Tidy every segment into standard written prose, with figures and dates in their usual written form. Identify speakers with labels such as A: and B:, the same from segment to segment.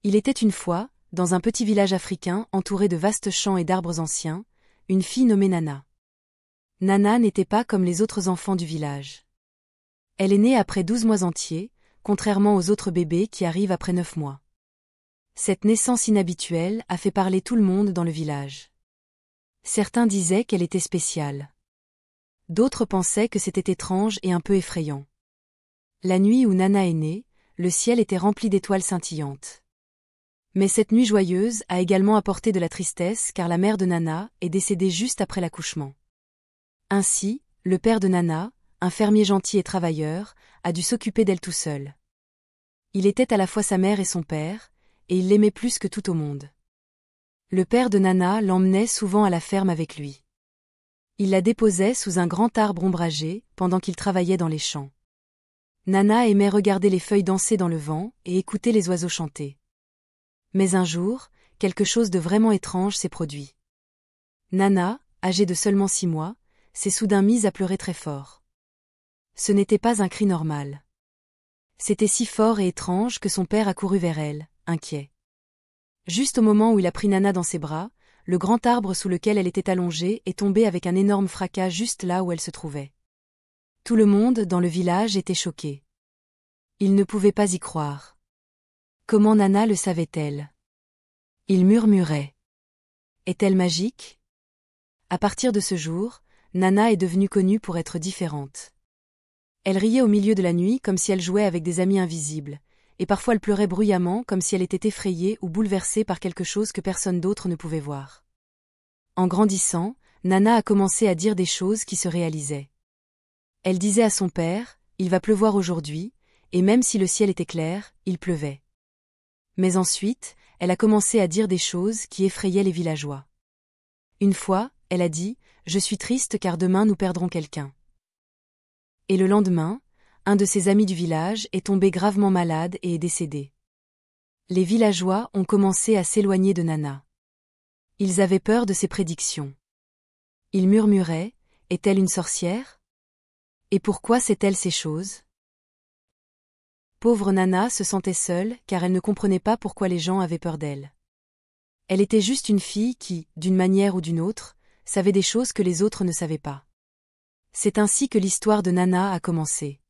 A: Il était une fois, dans un petit village africain entouré de vastes champs et d'arbres anciens, une fille nommée Nana. Nana n'était pas comme les autres enfants du village. Elle est née après 12 mois entiers, contrairement aux autres bébés qui arrivent après 9 mois. Cette naissance inhabituelle a fait parler tout le monde dans le village. Certains disaient qu'elle était spéciale. D'autres pensaient que c'était étrange et un peu effrayant. La nuit où Nana est née, le ciel était rempli d'étoiles scintillantes. Mais cette nuit joyeuse a également apporté de la tristesse car la mère de Nana est décédée juste après l'accouchement. Ainsi, le père de Nana, un fermier gentil et travailleur, a dû s'occuper d'elle tout seul. Il était à la fois sa mère et son père, et il l'aimait plus que tout au monde. Le père de Nana l'emmenait souvent à la ferme avec lui. Il la déposait sous un grand arbre ombragé pendant qu'il travaillait dans les champs. Nana aimait regarder les feuilles danser dans le vent et écouter les oiseaux chanter. Mais un jour, quelque chose de vraiment étrange s'est produit. Nana, âgée de seulement 6 mois, s'est soudain mise à pleurer très fort. Ce n'était pas un cri normal. C'était si fort et étrange que son père a couru vers elle, inquiet. Juste au moment où il a pris Nana dans ses bras, le grand arbre sous lequel elle était allongée est tombé avec un énorme fracas juste là où elle se trouvait. Tout le monde dans le village était choqué. Il ne pouvait pas y croire. Comment Nana le savait-elle? Il murmurait. Est-elle magique? À partir de ce jour, Nana est devenue connue pour être différente. Elle riait au milieu de la nuit comme si elle jouait avec des amis invisibles, et parfois elle pleurait bruyamment comme si elle était effrayée ou bouleversée par quelque chose que personne d'autre ne pouvait voir. En grandissant, Nana a commencé à dire des choses qui se réalisaient. Elle disait à son père, « Il va pleuvoir aujourd'hui », et même si le ciel était clair, il pleuvait. Mais ensuite, elle a commencé à dire des choses qui effrayaient les villageois. Une fois, elle a dit, « Je suis triste car demain nous perdrons quelqu'un. » Et le lendemain, un de ses amis du village est tombé gravement malade et est décédé. Les villageois ont commencé à s'éloigner de Nana. Ils avaient peur de ses prédictions. Ils murmuraient, « Est-elle une sorcière? Et pourquoi sait-elle ces choses? » Pauvre Nana se sentait seule car elle ne comprenait pas pourquoi les gens avaient peur d'elle. Elle était juste une fille qui, d'une manière ou d'une autre, savait des choses que les autres ne savaient pas. C'est ainsi que l'histoire de Nana a commencé.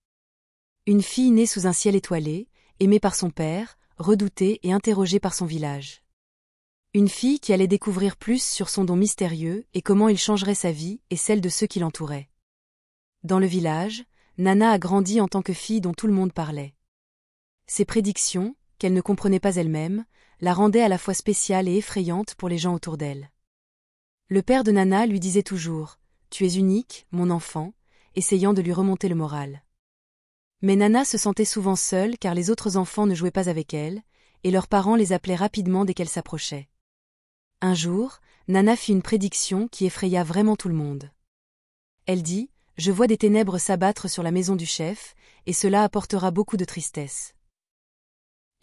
A: Une fille née sous un ciel étoilé, aimée par son père, redoutée et interrogée par son village. Une fille qui allait découvrir plus sur son don mystérieux et comment il changerait sa vie et celle de ceux qui l'entouraient. Dans le village, Nana a grandi en tant que fille dont tout le monde parlait. Ses prédictions, qu'elle ne comprenait pas elle-même, la rendaient à la fois spéciale et effrayante pour les gens autour d'elle. Le père de Nana lui disait toujours « Tu es unique, mon enfant », essayant de lui remonter le moral. Mais Nana se sentait souvent seule car les autres enfants ne jouaient pas avec elle, et leurs parents les appelaient rapidement dès qu'elle s'approchait. Un jour, Nana fit une prédiction qui effraya vraiment tout le monde. Elle dit « Je vois des ténèbres s'abattre sur la maison du chef, et cela apportera beaucoup de tristesse. »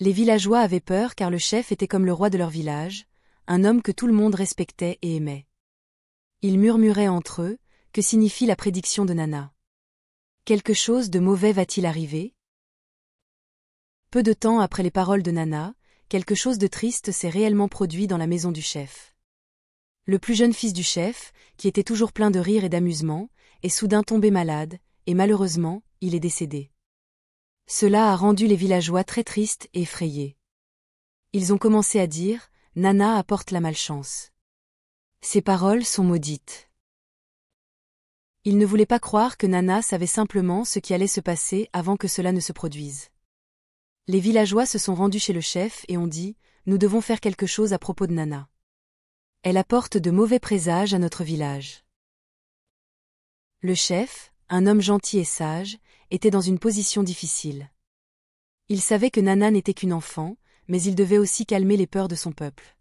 A: Les villageois avaient peur car le chef était comme le roi de leur village, un homme que tout le monde respectait et aimait. Ils murmuraient entre eux, que signifie la prédiction de Nana? Quelque chose de mauvais va-t-il arriver? Peu de temps après les paroles de Nana, quelque chose de triste s'est réellement produit dans la maison du chef. Le plus jeune fils du chef, qui était toujours plein de rire et d'amusement, est soudain tombé malade, et malheureusement, il est décédé. Cela a rendu les villageois très tristes et effrayés. Ils ont commencé à dire « Nana apporte la malchance. » Ces paroles sont maudites. Ils ne voulaient pas croire que Nana savait simplement ce qui allait se passer avant que cela ne se produise. Les villageois se sont rendus chez le chef et ont dit « Nous devons faire quelque chose à propos de Nana. Elle apporte de mauvais présages à notre village. » Le chef, un homme gentil et sage, était dans une position difficile. Il savait que Nana n'était qu'une enfant, mais il devait aussi calmer les peurs de son peuple.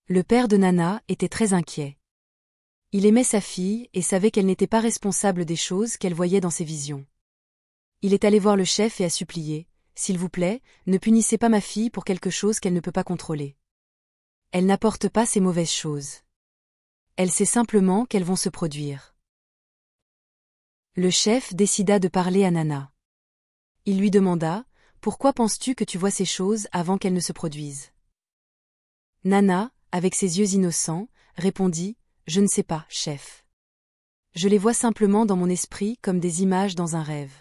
A: Le père de Nana était très inquiet. Il aimait sa fille et savait qu'elle n'était pas responsable des choses qu'elle voyait dans ses visions. Il est allé voir le chef et a supplié « S'il vous plaît, ne punissez pas ma fille pour quelque chose qu'elle ne peut pas contrôler. Elle n'apporte pas ces mauvaises choses. Elle sait simplement qu'elles vont se produire. » Le chef décida de parler à Nana. Il lui demanda « pourquoi penses-tu que tu vois ces choses avant qu'elles ne se produisent? Nana, avec ses yeux innocents, répondit, je ne sais pas, chef. Je les vois simplement dans mon esprit comme des images dans un rêve.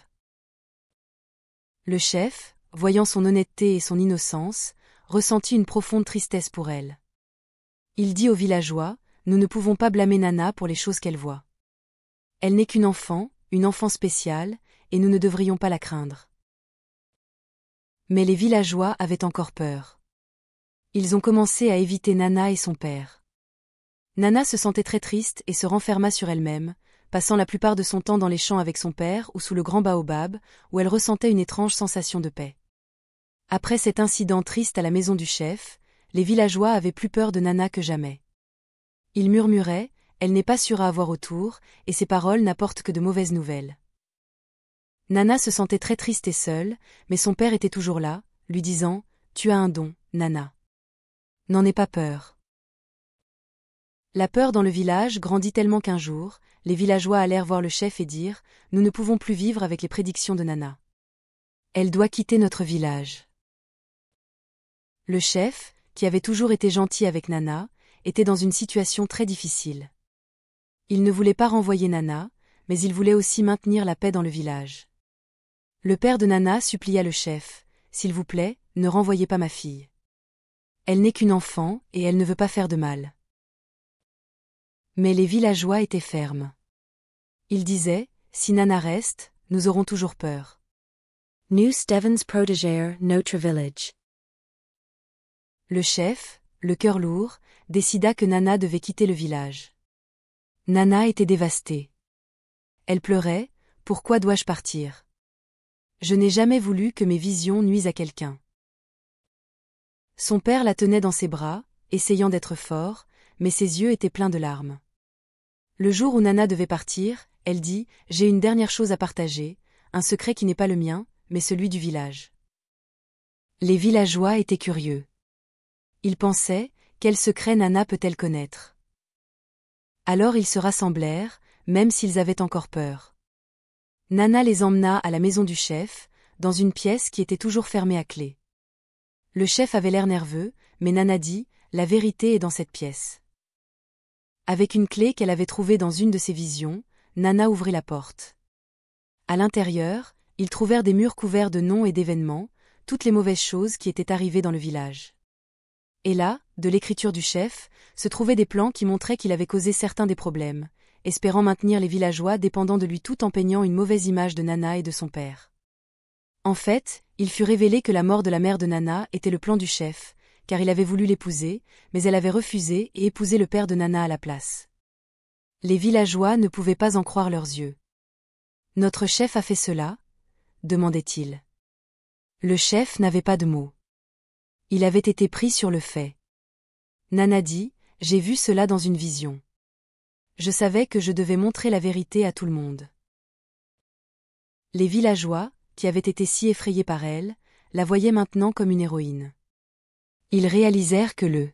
A: Le chef, voyant son honnêteté et son innocence, ressentit une profonde tristesse pour elle. Il dit aux villageois, nous ne pouvons pas blâmer Nana pour les choses qu'elle voit. Elle n'est qu'une enfant, une enfant spéciale, et nous ne devrions pas la craindre. Mais les villageois avaient encore peur. Ils ont commencé à éviter Nana et son père. Nana se sentait très triste et se renferma sur elle-même, passant la plupart de son temps dans les champs avec son père ou sous le grand baobab, où elle ressentait une étrange sensation de paix. Après cet incident triste à la maison du chef, les villageois avaient plus peur de Nana que jamais. Ils murmuraient, elle n'est pas sûre à avoir autour, et ses paroles n'apportent que de mauvaises nouvelles. Nana se sentait très triste et seule, mais son père était toujours là, lui disant, tu as un don, Nana. N'en aie pas peur. La peur dans le village grandit tellement qu'un jour, les villageois allèrent voir le chef et dirent, nous ne pouvons plus vivre avec les prédictions de Nana. Elle doit quitter notre village. Le chef, qui avait toujours été gentil avec Nana, était dans une situation très difficile. Il ne voulait pas renvoyer Nana, mais il voulait aussi maintenir la paix dans le village. Le père de Nana supplia le chef, s'il vous plaît, ne renvoyez pas ma fille. Elle n'est qu'une enfant et elle ne veut pas faire de mal. Mais les villageois étaient fermes. Ils disaient, si Nana reste, nous aurons toujours peur. Nu Stevens protegeer notre village. Le chef, le cœur lourd, décida que Nana devait quitter le village. Nana était dévastée. Elle pleurait, pourquoi dois-je partir? Je n'ai jamais voulu que mes visions nuisent à quelqu'un. Son père la tenait dans ses bras, essayant d'être fort, mais ses yeux étaient pleins de larmes. Le jour où Nana devait partir, elle dit, j'ai une dernière chose à partager, un secret qui n'est pas le mien, mais celui du village. Les villageois étaient curieux. Ils pensaient, quel secret Nana peut-elle connaître? Alors ils se rassemblèrent, même s'ils avaient encore peur. Nana les emmena à la maison du chef, dans une pièce qui était toujours fermée à clé. Le chef avait l'air nerveux, mais Nana dit, la vérité est dans cette pièce. Avec une clé qu'elle avait trouvée dans une de ses visions, Nana ouvrit la porte. À l'intérieur, ils trouvèrent des murs couverts de noms et d'événements, toutes les mauvaises choses qui étaient arrivées dans le village. Et là, de l'écriture du chef, se trouvaient des plans qui montraient qu'il avait causé certains des problèmes, espérant maintenir les villageois dépendant de lui tout en peignant une mauvaise image de Nana et de son père. En fait, il fut révélé que la mort de la mère de Nana était le plan du chef, car il avait voulu l'épouser, mais elle avait refusé et épousé le père de Nana à la place. Les villageois ne pouvaient pas en croire leurs yeux. Notre chef a fait cela? Demandait-il. Le chef n'avait pas de mots. Il avait été pris sur le fait. Nana dit, j'ai vu cela dans une vision. Je savais que je devais montrer la vérité à tout le monde. Les villageois, qui avaient été si effrayés par elle, la voyaient maintenant comme une héroïne. Ils réalisèrent que le